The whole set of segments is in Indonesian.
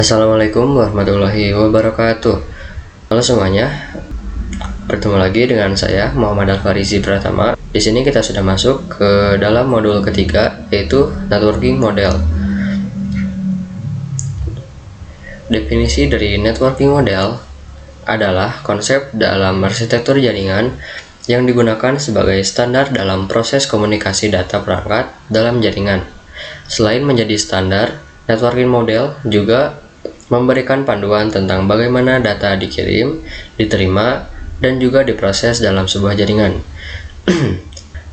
Assalamualaikum warahmatullahi wabarakatuh. Halo semuanya, bertemu lagi dengan saya Muhammad Al-Farizi Pratama. Di sini kita sudah masuk ke dalam modul ketiga, yaitu networking model. Definisi dari networking model adalah konsep dalam arsitektur jaringan yang digunakan sebagai standar dalam proses komunikasi data perangkat dalam jaringan. Selain menjadi standar, networking model juga memberikan panduan tentang bagaimana data dikirim, diterima, dan juga diproses dalam sebuah jaringan.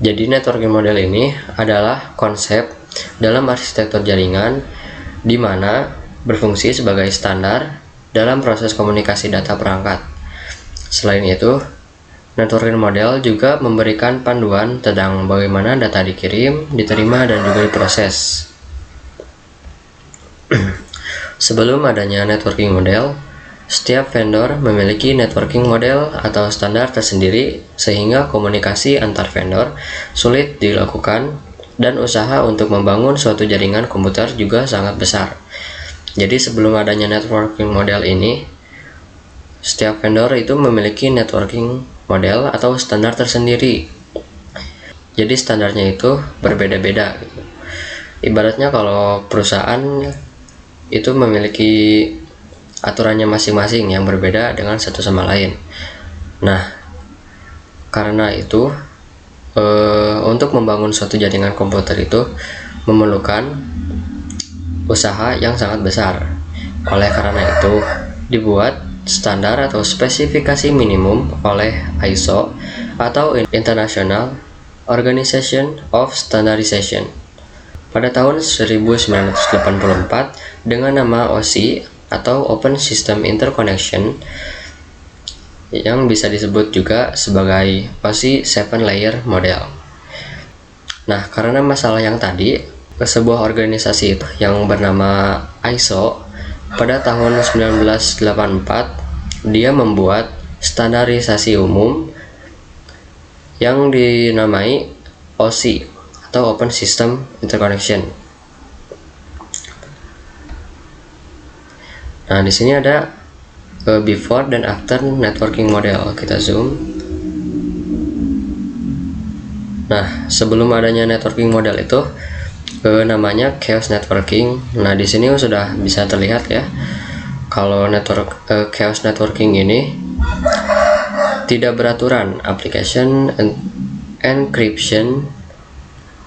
Jadi networking model ini adalah konsep dalam arsitektur jaringan di mana berfungsi sebagai standar dalam proses komunikasi data perangkat. Selain itu, networking model juga memberikan panduan tentang bagaimana data dikirim, diterima, dan juga diproses. Sebelum adanya networking model, setiap vendor memiliki networking model atau standar tersendiri sehingga komunikasi antar vendor sulit dilakukan dan usaha untuk membangun suatu jaringan komputer juga sangat besar. Jadi sebelum adanya networking model ini, setiap vendor itu memiliki networking model atau standar tersendiri. Jadi standarnya itu berbeda-beda gitu. Ibaratnya kalau perusahaan itu memiliki aturannya masing-masing yang berbeda dengan satu sama lain. Nah, karena itu untuk membangun suatu jaringan komputer itu memerlukan usaha yang sangat besar. Oleh karena itu, dibuat standar atau spesifikasi minimum oleh ISO atau International Organization of Standardization pada tahun 1984 dengan nama OSI atau Open System Interconnection, yang bisa disebut juga sebagai OSI 7 Layer Model. Nah, karena masalah yang tadi, sebuah organisasi yang bernama ISO pada tahun 1984 dia membuat standarisasi umum yang dinamai OSI atau Open System Interconnection. Nah, di sini ada before dan after networking model. Kita zoom. Nah, sebelum adanya networking model itu namanya chaos networking. Nah, di sini sudah bisa terlihat ya, kalau chaos networking ini tidak beraturan, application encryption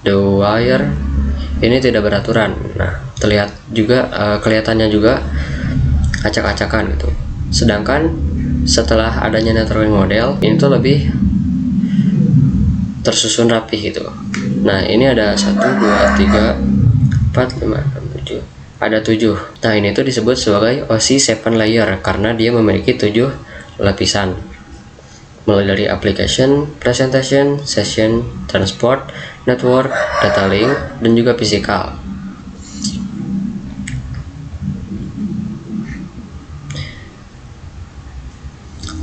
the wire ini tidak beraturan. Nah, terlihat juga kelihatannya juga acak-acakan gitu. Sedangkan setelah adanya networking model ini tuh lebih tersusun rapi gitu. Nah, ini ada 1 2 3 4 5 6 7. Ada 7. Nah, ini tuh disebut sebagai OSI 7 layer karena dia memiliki 7 lapisan. Mulai dari application, presentation, session, transport, network, data link, dan juga physical.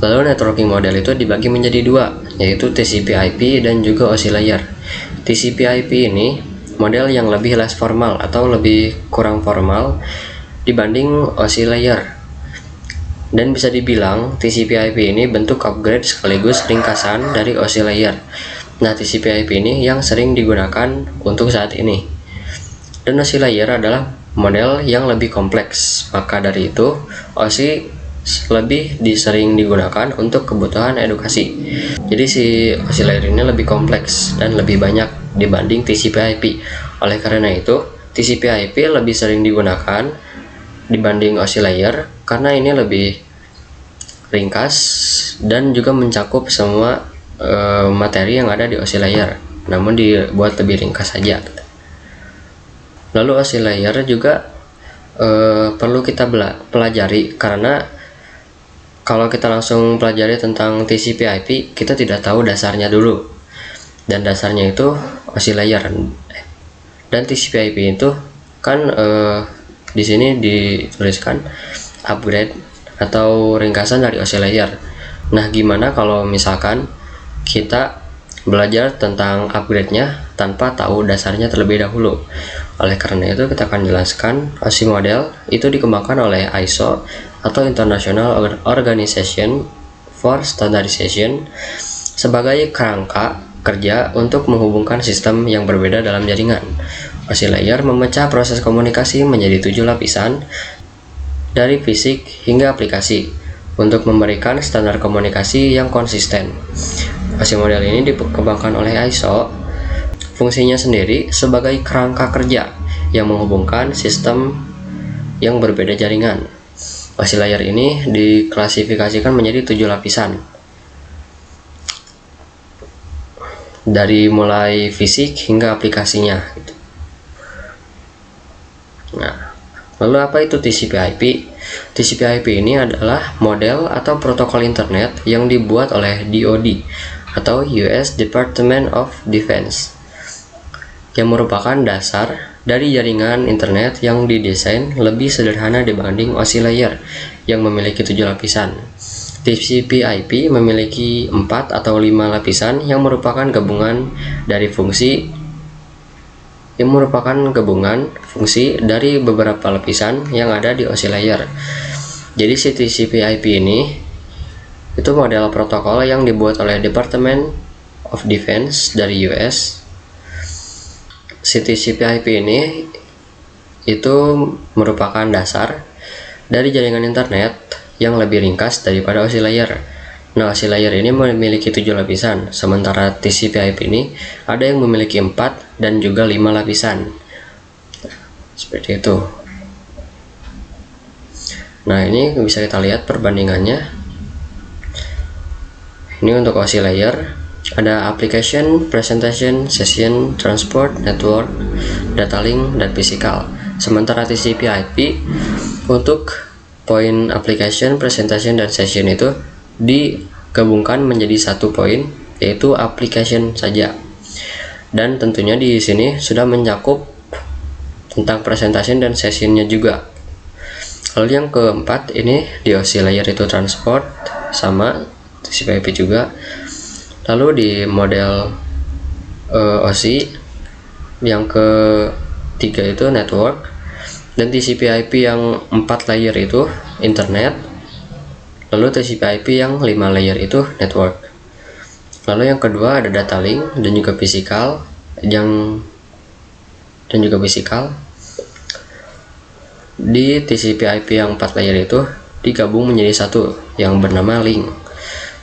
Lalu networking model itu dibagi menjadi 2, yaitu TCP/IP dan juga OSI layer. TCP/IP ini model yang lebih less formal atau lebih kurang formal dibanding OSI layer. Dan bisa dibilang TCP/IP ini bentuk upgrade sekaligus ringkasan dari OSI layer. Nah, TCP/IP ini yang sering digunakan untuk saat ini. Dan OSI layer adalah model yang lebih kompleks. Maka dari itu, OSI lebih sering digunakan untuk kebutuhan edukasi. Jadi si OSI layer ini lebih kompleks dan lebih banyak dibanding TCP/IP. Oleh karena itu, TCP/IP lebih sering digunakan dibanding OSI layer karena ini lebih ringkas dan juga mencakup semua materi yang ada di OSI layer, namun dibuat lebih ringkas saja. Lalu OSI layer juga perlu kita pelajari karena kalau kita langsung pelajari tentang TCP/IP, kita tidak tahu dasarnya dulu. Dan dasarnya itu OSI layer. Dan TCP/IP itu kan di sini dituliskan upgrade atau ringkasan dari OSI layer. Nah, gimana kalau misalkan kita belajar tentang upgrade-nya tanpa tahu dasarnya terlebih dahulu. Oleh karena itu, kita akan jelaskan OSI model itu dikembangkan oleh ISO atau International Organization for Standardization sebagai kerangka kerja untuk menghubungkan sistem yang berbeda dalam jaringan. OSI layer memecah proses komunikasi menjadi 7 lapisan dari fisik hingga aplikasi untuk memberikan standar komunikasi yang konsisten. OSI model ini dikembangkan oleh ISO. Fungsinya sendiri sebagai kerangka kerja yang menghubungkan sistem yang berbeda jaringan. OSI layer ini diklasifikasikan menjadi 7 lapisan. Dari mulai fisik hingga aplikasinya. Nah, lalu apa itu TCP/IP? TCP/IP ini adalah model atau protokol internet yang dibuat oleh DoD atau US Department of Defense, yang merupakan dasar dari jaringan internet yang didesain lebih sederhana dibanding OSI layer yang memiliki 7 lapisan. TCP/IP memiliki 4 atau 5 lapisan yang merupakan gabungan fungsi dari beberapa lapisan yang ada di OSI layer. Jadi si TCP/IP ini itu model protokol yang dibuat oleh Department of Defense dari US. Si TCP/IP ini itu merupakan dasar dari jaringan internet yang lebih ringkas daripada OSI layer. Nah, OSI layer ini memiliki 7 lapisan, sementara TCP/IP ini ada yang memiliki 4 dan juga 5 lapisan. Seperti itu. Nah, ini bisa kita lihat perbandingannya. Ini untuk OSI layer ada application, presentation, session, transport, network, data link, dan physical. Sementara TCP/IP untuk poin application, presentation, dan session itu digabungkan menjadi satu poin, yaitu application saja. Dan tentunya di sini sudah mencakup tentang presentation dan sessionnya juga. Lalu yang keempat ini di OSI layer itu transport, sama TCP/IP juga. Lalu di model OSI yang ketiga itu network, dan TCP/IP yang 4 layer itu internet. Lalu TCP/IP yang 5 layer itu network. Lalu yang kedua ada data link dan juga physical Di TCP/IP yang 4 layer itu digabung menjadi satu yang bernama link.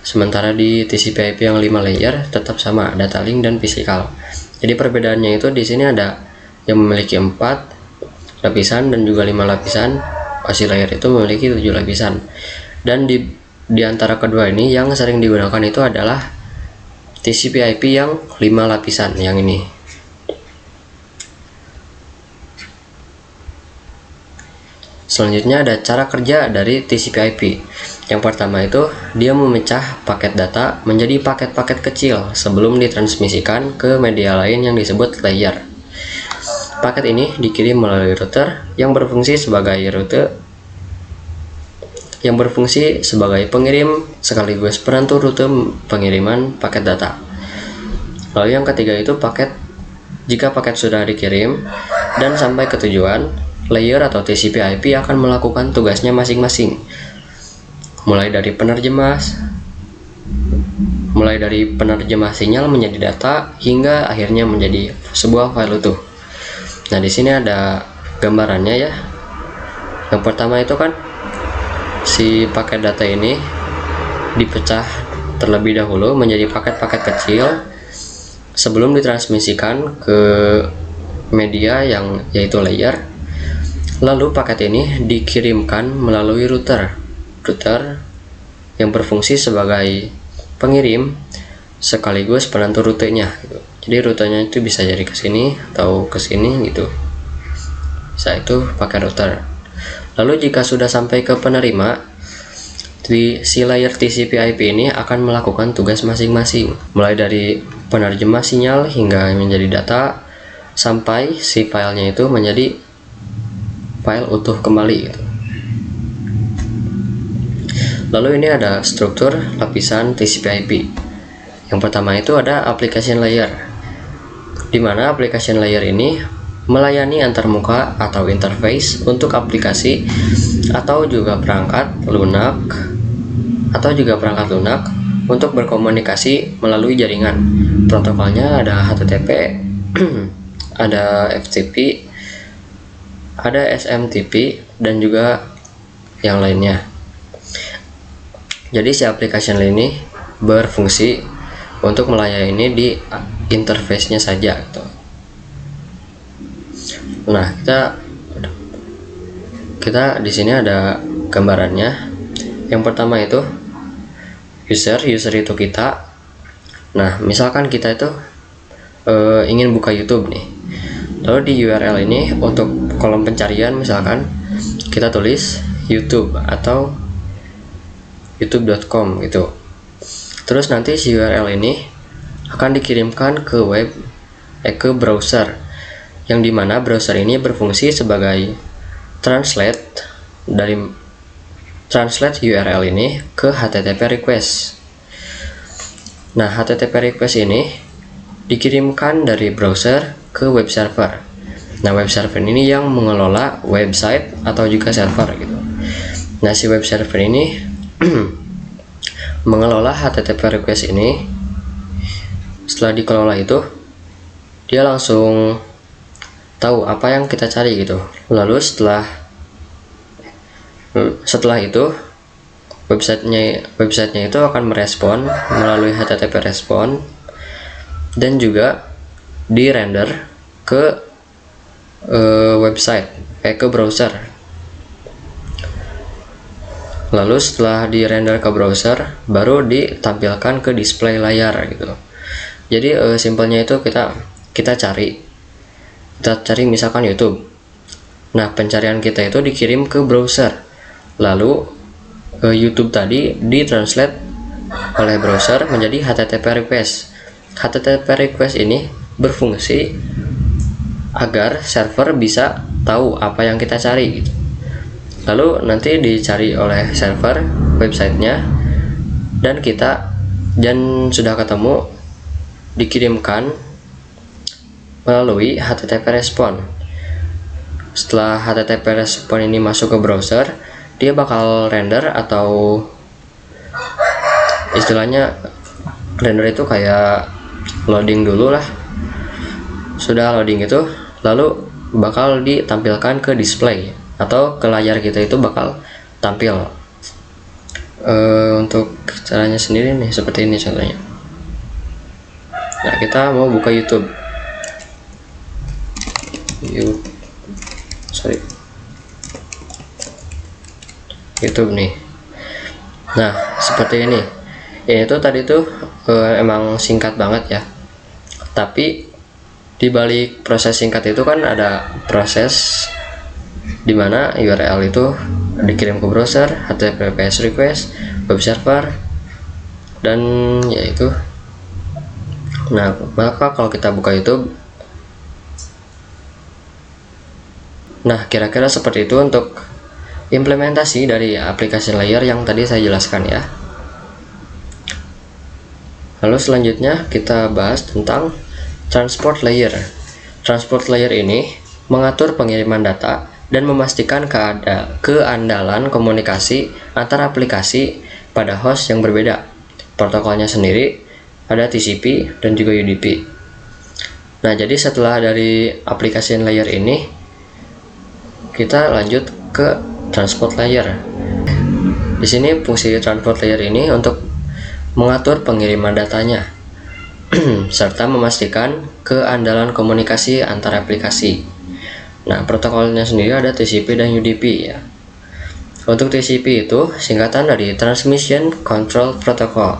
Sementara di TCP/IP yang 5 layer tetap sama, data link dan physical. Jadi perbedaannya itu di sini ada yang memiliki 4 lapisan dan juga 5 lapisan. OSI layer itu memiliki 7 lapisan. Dan di antara kedua ini yang sering digunakan itu adalah TCP/IP yang 5 lapisan yang ini. Selanjutnya ada cara kerja dari TCP/IP. Yang pertama itu dia memecah paket data menjadi paket-paket kecil sebelum ditransmisikan ke media lain yang disebut layer. Paket ini dikirim melalui router yang berfungsi sebagai pengirim sekaligus penentu rute pengiriman paket data. Lalu yang ketiga itu jika paket sudah dikirim dan sampai ke tujuan, layer atau TCP/IP akan melakukan tugasnya masing-masing. Mulai dari penerjemah sinyal menjadi data hingga akhirnya menjadi sebuah file utuh. Nah, di sini ada gambarannya ya. Yang pertama itu kan si paket data ini dipecah terlebih dahulu menjadi paket-paket kecil sebelum ditransmisikan ke media yang yaitu layer. Lalu paket ini dikirimkan melalui router yang berfungsi sebagai pengirim sekaligus penentu rutenya gitu. Jadi rutenya itu bisa jadi ke sini atau ke sini gitu. Bisa itu pakai router. Lalu jika sudah sampai ke penerima, si layer TCP/IP ini akan melakukan tugas masing-masing, mulai dari penerjemah sinyal hingga menjadi data sampai si filenya itu menjadi file utuh kembali gitu. Lalu ini ada struktur lapisan TCP/IP. Yang pertama itu ada application layer, di mana application layer ini melayani antarmuka atau interface untuk aplikasi atau juga perangkat lunak untuk berkomunikasi melalui jaringan. Protokolnya ada HTTP, ada FTP, ada SMTP, dan juga yang lainnya. Jadi si application ini berfungsi untuk melayani di interface-nya saja gitu. Nah, kita di sini ada gambarannya. Yang pertama itu user itu kita. Nah, misalkan kita itu ingin buka YouTube nih. Lalu di URL ini untuk kolom pencarian misalkan kita tulis YouTube atau youtube.com gitu. Terus nanti si URL ini akan dikirimkan ke browser, yang dimana browser ini berfungsi sebagai translate URL ini ke HTTP request. Nah, HTTP request ini dikirimkan dari browser ke web server. Nah, web server ini yang mengelola website atau juga server gitu. Nah, si web server ini mengelola HTTP request ini. Setelah dikelola itu, dia langsung tahu apa yang kita cari gitu. Lalu setelah itu websitenya itu akan merespon melalui HTTP respon dan juga di-render ke ke browser. Lalu setelah di-render ke browser, baru ditampilkan ke display layar gitu. Jadi simpelnya itu kita cari misalkan YouTube. Nah, pencarian kita itu dikirim ke browser. Lalu YouTube tadi ditranslate oleh browser menjadi HTTP request. HTTP request ini berfungsi agar server bisa tahu apa yang kita cari gitu. Lalu nanti dicari oleh server websitenya, dan sudah ketemu, dikirimkan melalui HTTP respon. Setelah HTTP respon ini masuk ke browser, dia bakal render, atau istilahnya render itu kayak loading dulu lah. Sudah loading itu, lalu bakal ditampilkan ke display atau ke layar kita, itu bakal tampil. Untuk caranya sendiri nih seperti ini contohnya. Nah, kita mau buka YouTube nih. Nah, seperti ini. Ini tuh tadi tuh emang singkat banget ya. Tapi di balik proses singkat itu kan ada proses dimana URL itu dikirim ke browser, HTTPS request, web server, dan yaitu. Nah, maka kalau kita buka YouTube, nah kira-kira seperti itu untuk implementasi dari aplikasi layer yang tadi saya jelaskan ya. Lalu selanjutnya kita bahas tentang transport layer. Transport layer ini mengatur pengiriman data dan memastikan keandalan komunikasi antar aplikasi pada host yang berbeda. Protokolnya sendiri ada TCP dan juga UDP. Nah, jadi setelah dari application layer ini, kita lanjut ke transport layer. Di sini fungsi transport layer ini untuk mengatur pengiriman datanya serta memastikan keandalan komunikasi antar aplikasi. Nah, protokolnya sendiri ada TCP dan UDP ya. Untuk TCP itu singkatan dari Transmission Control Protocol.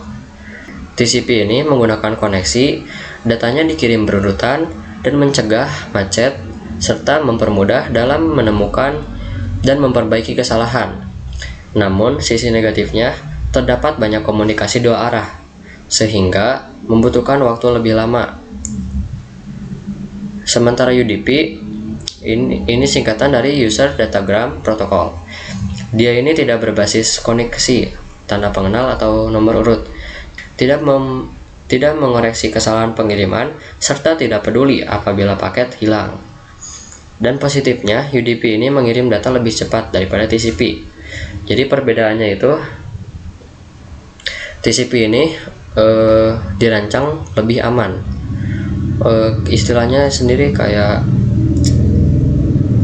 TCP ini menggunakan koneksi, datanya dikirim berurutan dan mencegah macet serta mempermudah dalam menemukan dan memperbaiki kesalahan. Namun, sisi negatifnya terdapat banyak komunikasi dua arah, sehingga membutuhkan waktu lebih lama. Sementara UDP ini singkatan dari User Datagram Protocol. Dia ini tidak berbasis koneksi, tanda pengenal atau nomor urut, tidak tidak mengoreksi kesalahan pengiriman, serta tidak peduli apabila paket hilang. Dan positifnya, UDP ini mengirim data lebih cepat daripada TCP. Jadi perbedaannya itu, TCP ini dirancang lebih aman. Istilahnya sendiri kayak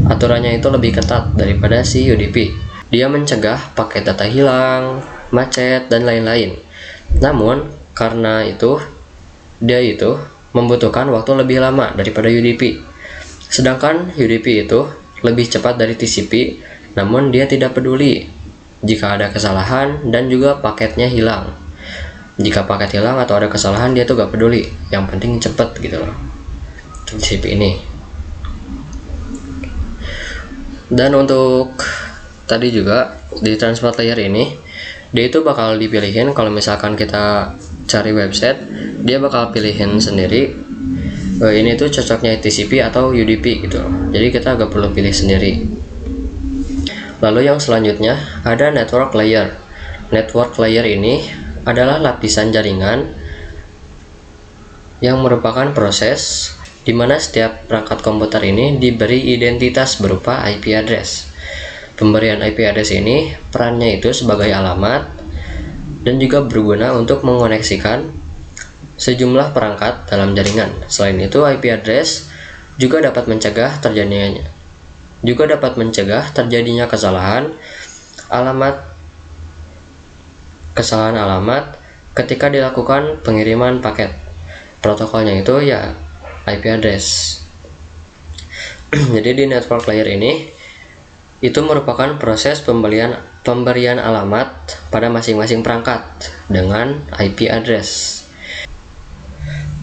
aturannya itu lebih ketat daripada si UDP. Dia mencegah paket data hilang, macet, dan lain-lain. Namun, karena itu, dia itu membutuhkan waktu lebih lama daripada UDP. Sedangkan UDP itu lebih cepat dari TCP, namun dia tidak peduli jika ada kesalahan dan juga paketnya hilang. Jika paket hilang atau ada kesalahan, dia tuh gak peduli. Yang penting cepet gitu loh. TCP ini. Dan untuk tadi juga di transport layer ini, dia itu bakal dipilihin kalau misalkan kita cari website, dia bakal pilihin sendiri ini tuh cocoknya TCP atau UDP gitu loh. Jadi kita gak perlu pilih sendiri. Lalu yang selanjutnya ada network layer. Network layer ini adalah lapisan jaringan yang merupakan proses di mana setiap perangkat komputer ini diberi identitas berupa IP address. Pemberian IP address ini perannya itu sebagai alamat dan juga berguna untuk mengoneksikan sejumlah perangkat dalam jaringan. Selain itu, IP address juga dapat mencegah terjadinya kesalahan alamat ketika dilakukan pengiriman paket. Protokolnya itu ya IP address. Jadi di network layer ini itu merupakan proses pemberian alamat pada masing-masing perangkat dengan IP address.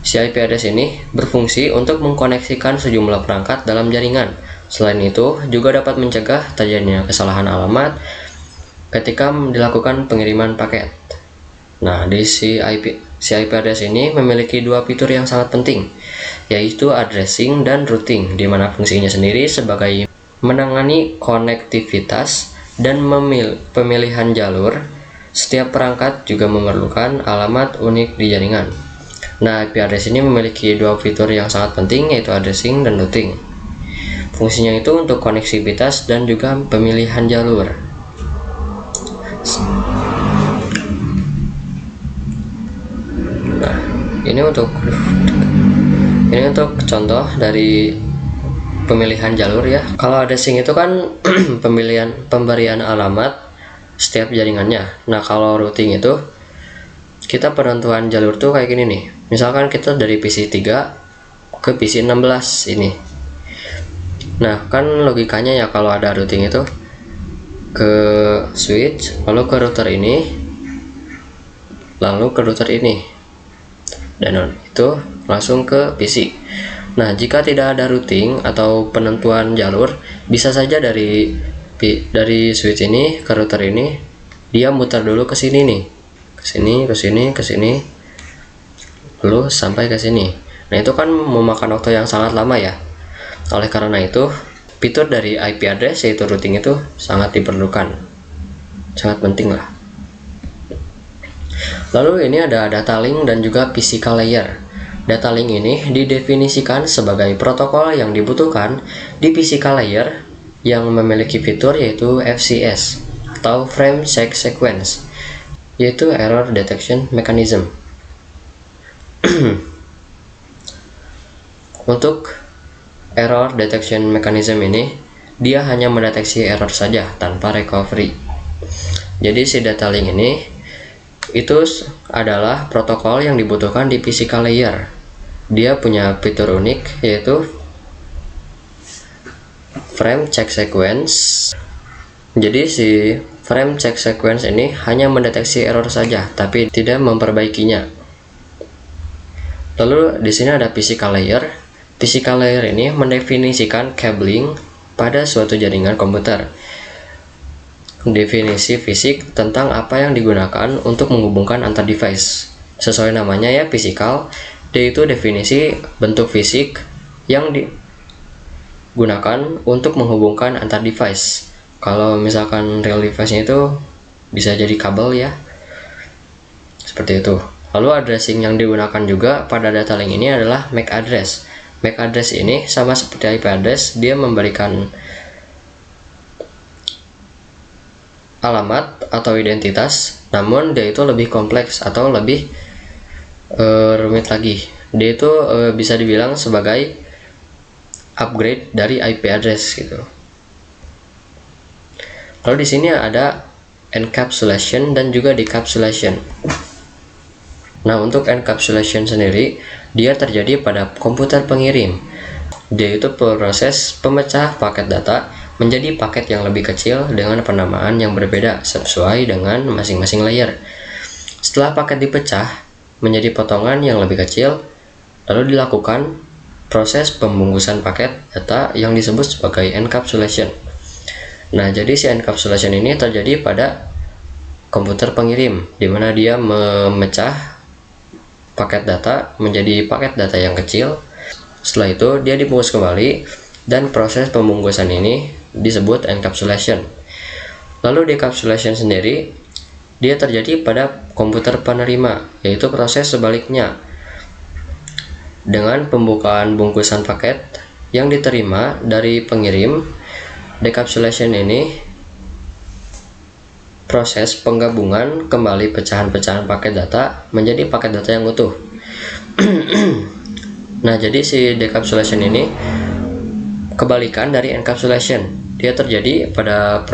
Si IP address ini berfungsi untuk mengkoneksikan sejumlah perangkat dalam jaringan. Selain itu, juga dapat mencegah terjadinya kesalahan alamat ketika dilakukan pengiriman paket. Nah, di si IP address ini memiliki dua fitur yang sangat penting, yaitu addressing dan routing, di mana fungsinya sendiri sebagai menangani konektivitas dan pemilihan jalur. Setiap perangkat juga memerlukan alamat unik di jaringan. Nah, IP address ini memiliki dua fitur yang sangat penting, yaitu addressing dan routing. Fungsinya itu untuk koneksivitas dan juga pemilihan jalur. Nah, ini untuk contoh dari pemilihan jalur ya. Kalau addressing itu kan pemberian alamat setiap jaringannya. Nah, kalau routing itu kita penentuan jalur tuh kayak gini nih. Misalkan kita dari PC 3 ke PC 16 ini. Nah, kan logikanya ya kalau ada routing itu ke switch, lalu ke router ini, lalu ke router ini, dan itu langsung ke PC. Nah, jika tidak ada routing atau penentuan jalur, bisa saja dari switch ini ke router ini dia muter dulu ke sini nih, ke sini, lalu sampai ke sini. Nah, itu kan memakan waktu yang sangat lama ya. Oleh karena itu, fitur dari IP address yaitu routing itu sangat diperlukan, sangat penting lah. Lalu ini ada data link dan juga physical layer. Data link ini didefinisikan sebagai protokol yang dibutuhkan di physical layer yang memiliki fitur yaitu FCS atau Frame Check Sequence, yaitu Error Detection Mechanism. Untuk Error Detection Mechanism ini, dia hanya mendeteksi error saja tanpa recovery. Jadi si data link ini itu adalah protokol yang dibutuhkan di physical layer. Dia punya fitur unik yaitu Frame Check Sequence. Jadi si Frame Check Sequence ini hanya mendeteksi error saja, tapi tidak memperbaikinya. Lalu di sini ada physical layer. Physical layer ini mendefinisikan cabling pada suatu jaringan komputer. Definisi fisik tentang apa yang digunakan untuk menghubungkan antar device. Sesuai namanya ya, physical, yaitu definisi bentuk fisik yang digunakan untuk menghubungkan antar device. Kalau misalkan real device-nya itu bisa jadi kabel ya, seperti itu. Lalu addressing yang digunakan juga pada data link ini adalah MAC address. MAC address ini sama seperti IP address, dia memberikan alamat atau identitas, namun dia itu lebih kompleks atau lebih rumit lagi. Dia itu bisa dibilang sebagai upgrade dari IP address gitu. Lalu di sini ada encapsulation dan juga decapsulation. Nah, untuk encapsulation sendiri, dia terjadi pada komputer pengirim. Dia itu proses pemecah paket data menjadi paket yang lebih kecil dengan penamaan yang berbeda sesuai dengan masing-masing layer. Setelah paket dipecah menjadi potongan yang lebih kecil, lalu dilakukan proses pembungkusan paket data yang disebut sebagai encapsulation. Nah, jadi si encapsulation ini terjadi pada komputer pengirim, di mana dia memecah paket data menjadi paket data yang kecil. Setelah itu dia dibungkus kembali, dan proses pembungkusan ini disebut encapsulation. Lalu decapsulation sendiri dia terjadi pada komputer penerima, yaitu proses sebaliknya. Dengan pembukaan bungkusan paket yang diterima dari pengirim, decapsulation ini proses penggabungan kembali pecahan-pecahan paket data menjadi paket data yang utuh. Nah, jadi si decapsulation ini kebalikan dari encapsulation. Dia terjadi pada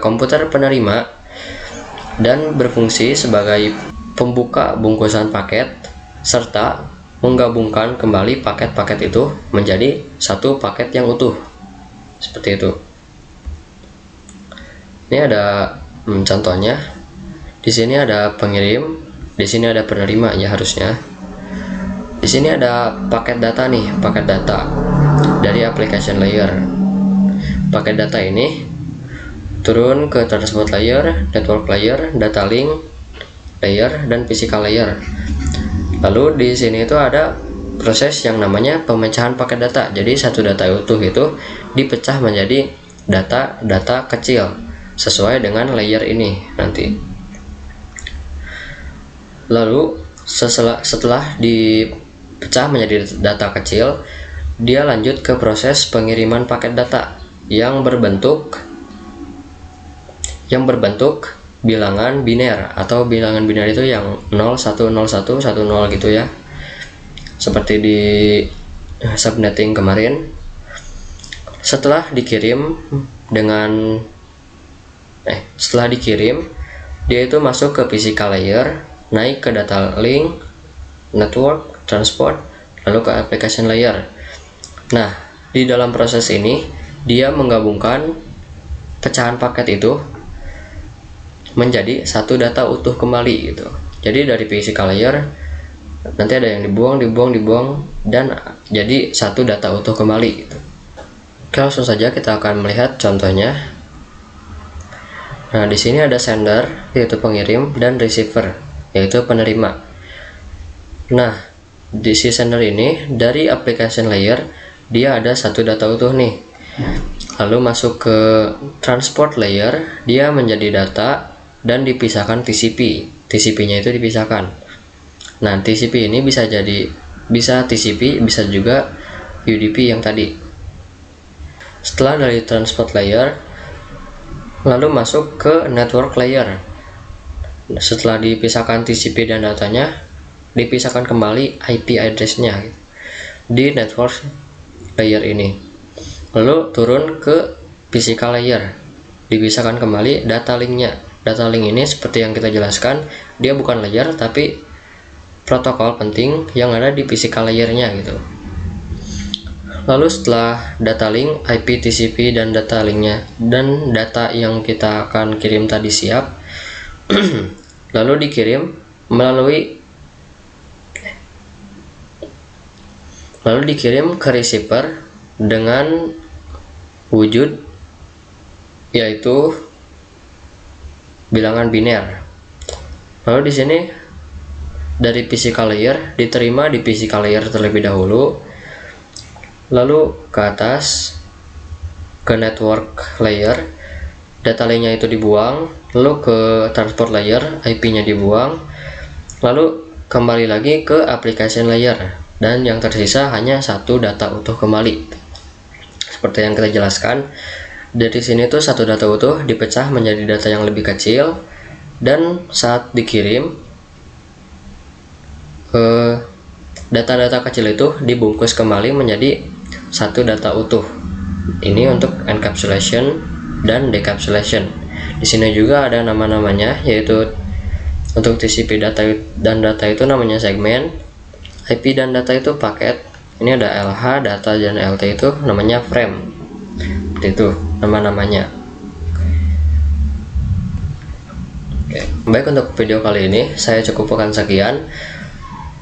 komputer penerima dan berfungsi sebagai pembuka bungkusan paket serta menggabungkan kembali paket-paket itu menjadi satu paket yang utuh. Seperti itu. Ini ada contohnya. Di sini ada pengirim, di sini ada penerima ya harusnya. Di sini ada paket data nih, paket data dari application layer. Paket data ini turun ke transport layer, network layer, data link layer, dan physical layer. Lalu di sini itu ada proses yang namanya pemecahan paket data. Jadi satu data utuh itu dipecah menjadi data kecil sesuai dengan layer ini nanti. Lalu setelah dipecah menjadi data kecil, dia lanjut ke proses pengiriman paket data yang berbentuk bilangan biner, atau bilangan biner itu yang 0 1 0 1 1 0 gitu ya, seperti di subnetting kemarin. Setelah dikirim dia itu masuk ke physical layer, naik ke data link, network, transport, lalu ke application layer. Nah, di dalam proses ini dia menggabungkan pecahan paket itu menjadi satu data utuh kembali gitu. Jadi dari physical layer nanti ada yang dibuang, dan jadi satu data utuh kembali gitu. Oke, langsung saja kita akan melihat contohnya. Nah, di sini ada sender, yaitu pengirim, dan receiver, yaitu penerima. Nah, di si sender ini dari application layer dia ada satu data utuh nih. Lalu masuk ke transport layer, dia menjadi data dan dipisahkan TCP. TCP-nya itu dipisahkan. Nah, TCP ini bisa TCP, bisa juga UDP yang tadi. Setelah dari transport layer, lalu masuk ke network layer. Setelah dipisahkan TCP dan datanya, dipisahkan kembali IP address-nya di network layer ini. Lalu turun ke physical layer, dipisahkan kembali data link-nya. Data link ini seperti yang kita jelaskan, dia bukan layer tapi protokol penting yang ada di physical layer-nya gitu. Lalu setelah data link, IP, TCP, dan data linknya, dan data yang kita akan kirim tadi siap, lalu dikirim ke receiver dengan wujud yaitu bilangan biner. Lalu di sini dari physical layer diterima di physical layer terlebih dahulu, lalu ke atas ke network layer, data linknya itu dibuang, lalu ke transport layer, IP-nya dibuang, Lalu kembali lagi ke application layer, dan yang tersisa hanya satu data utuh kembali. Seperti yang kita jelaskan, dari sini tuh satu data utuh dipecah menjadi data yang lebih kecil, dan saat dikirim data-data kecil itu dibungkus kembali menjadi satu data utuh. Ini untuk encapsulation dan decapsulation. Di sini juga ada nama-namanya, yaitu untuk TCP data dan data itu namanya segmen, IP dan data itu paket. Ini ada LH, data, dan LT itu namanya frame. Seperti itu nama-namanya. Oke, baik, untuk video kali ini saya cukupkan sekian.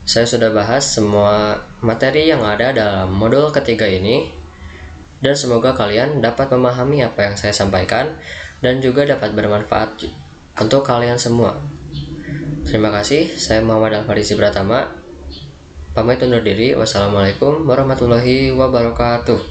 Saya sudah bahas semua materi yang ada dalam modul ketiga ini, dan semoga kalian dapat memahami apa yang saya sampaikan dan juga dapat bermanfaat untuk kalian semua. Terima kasih, saya Muhammad Al-Farisi Pratama. Pamit undur diri. Wassalamualaikum warahmatullahi wabarakatuh.